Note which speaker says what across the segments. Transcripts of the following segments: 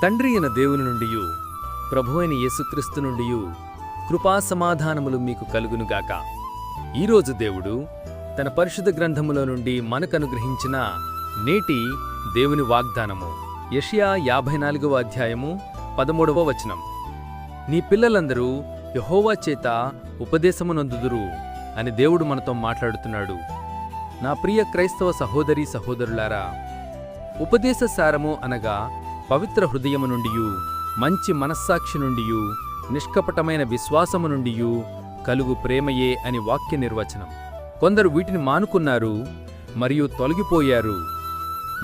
Speaker 1: తండ్రి అయిన దేవుని నుండియు ప్రభువైన యేసుక్రీస్తు నుండియు కృపా సమాధానములు మీకు కలుగునుగాక. ఈరోజు దేవుడు తన పరిశుద్ధ గ్రంథములో నుండి మనకనుగ్రహించిన నేటి దేవుని వాగ్దానము యెషయా 54వ అధ్యాయము 13వ వచనం. నీ పిల్లలందరూ యెహోవా చేత ఉపదేశమునందుదురు అని దేవుడు మనతో మాట్లాడుతున్నాడు. నా ప్రియ క్రైస్తవ సహోదరీ సహోదరులారా, ఉపదేశ సారము అనగా పవిత్ర హృదయము నుండియు మంచి మనస్సాక్షి నుండియు నిష్కపటమైన విశ్వాసము నుండియు కలుగు ప్రేమయే అని వాక్య నిర్వచనం. కొందరు వీటిని మానుకున్నారు మరియు తొలగిపోయారు,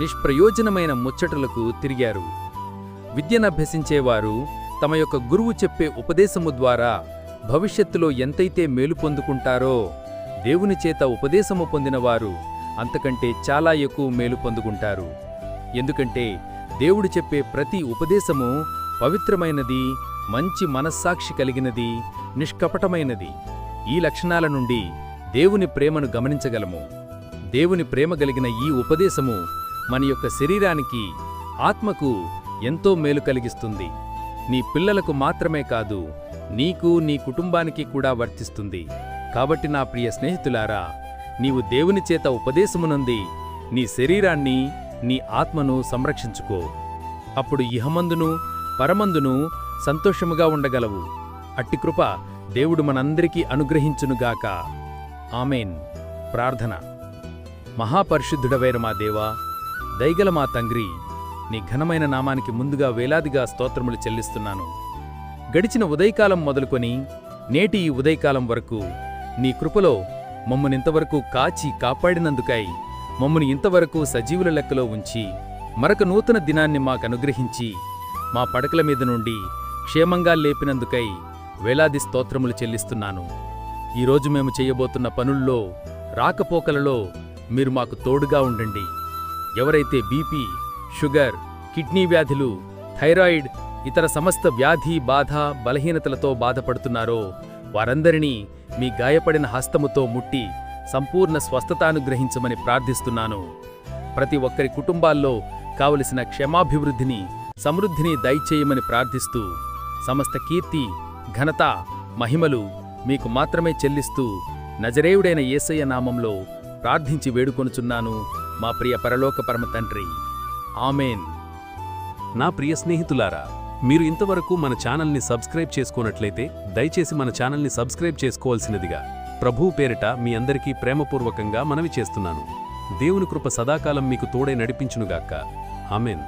Speaker 1: నిష్ప్రయోజనమైన ముచ్చటలకు తిరిగారు. విద్యనభ్యసించేవారు తమ యొక్క గురువు చెప్పే ఉపదేశము ద్వారా భవిష్యత్తులో ఎంతైతే మేలు పొందుకుంటారో, దేవుని చేత ఉపదేశము పొందినవారు అంతకంటే చాలా ఎక్కువ మేలు పొందుకుంటారు. ఎందుకంటే దేవుడు చెప్పే ప్రతి ఉపదేశము పవిత్రమైనది, మంచి మనస్సాక్షి కలిగినది, నిష్కపటమైనది. ఈ లక్షణాల నుండి దేవుని ప్రేమను గమనించగలము. దేవుని ప్రేమ కలిగిన ఈ ఉపదేశము మన యొక్క శరీరానికి, ఆత్మకు ఎంతో మేలు కలిగిస్తుంది. నీ పిల్లలకు మాత్రమే కాదు, నీకు, నీ కుటుంబానికి కూడా వర్తిస్తుంది. కాబట్టి నా ప్రియ స్నేహితులారా, నీవు దేవుని చేత ఉపదేశమునంది నీ శరీరాన్ని, నీ ఆత్మను సంరక్షించుకో. అప్పుడు ఇహమందును పరమందును సంతోషముగా ఉండగలవు. అట్టి కృప దేవుడు మనందరికీ అనుగ్రహించునుగాక. ఆమేన్. ప్రార్థన. మహాపరిశుద్ధుడవైన మా దేవా, దయగల మా తండ్రి, నీ ఘనమైన నామానికి ముందుగా వేలాదిగా స్తోత్రములు చెల్లిస్తున్నాను. గడిచిన ఉదయకాలం మొదలుకొని నేటి ఈ ఉదయకాలం వరకు నీ కృపలో మమ్మనింతవరకు కాచి కాపాడినందుకై, మమ్మను ఇంతవరకు సజీవుల లెక్కలో ఉంచి మరొక నూతన దినాన్ని మాకనుగ్రహించి మా పడకల మీద నుండి క్షేమంగా లేపినందుకై వేలాది స్తోత్రములు చెల్లిస్తున్నాను. ఈరోజు మేము చేయబోతున్న పనుల్లో, రాకపోకలలో మీరు మాకు తోడుగా ఉండండి. ఎవరైతే బీపీ, షుగర్, కిడ్నీ వ్యాధులు, థైరాయిడ్, ఇతర సమస్త వ్యాధి, బాధ, బలహీనతలతో బాధపడుతున్నారో వారందరినీ మీ గాయపడిన హస్తముతో ముట్టి సంపూర్ణ స్వస్థతానుగ్రహించమని ప్రార్థిస్తున్నాను. ప్రతి ఒక్కరి కుటుంబాల్లో కావలసిన క్షేమాభివృద్ధిని, సమృద్ధిని దయచేయమని ప్రార్థిస్తూ, సమస్త కీర్తి, ఘనత, మహిమలు మీకు మాత్రమే చెల్లిస్తూ నజరేయుడైన యేసయ్య నామంలో ప్రార్థించి వేడుకొనుచున్నాను మా ప్రియ పరలోక పరమ తండ్రి. ఆమేన్.
Speaker 2: నా ప్రియ స్నేహితులారా, మీరు ఇంతవరకు మన ఛానల్ని సబ్స్క్రైబ్ చేసుకోనట్లయితే దయచేసి మన ఛానల్ని సబ్స్క్రైబ్ చేసుకోవాల్సినదిగా ప్రభువు పేరిట మీ అందరికీ ప్రేమపూర్వకంగా మనవి చేస్తున్నాను. దేవుని కృప సదాకాలం మీకు తోడై నడిపించునుగాక. ఆమేన్.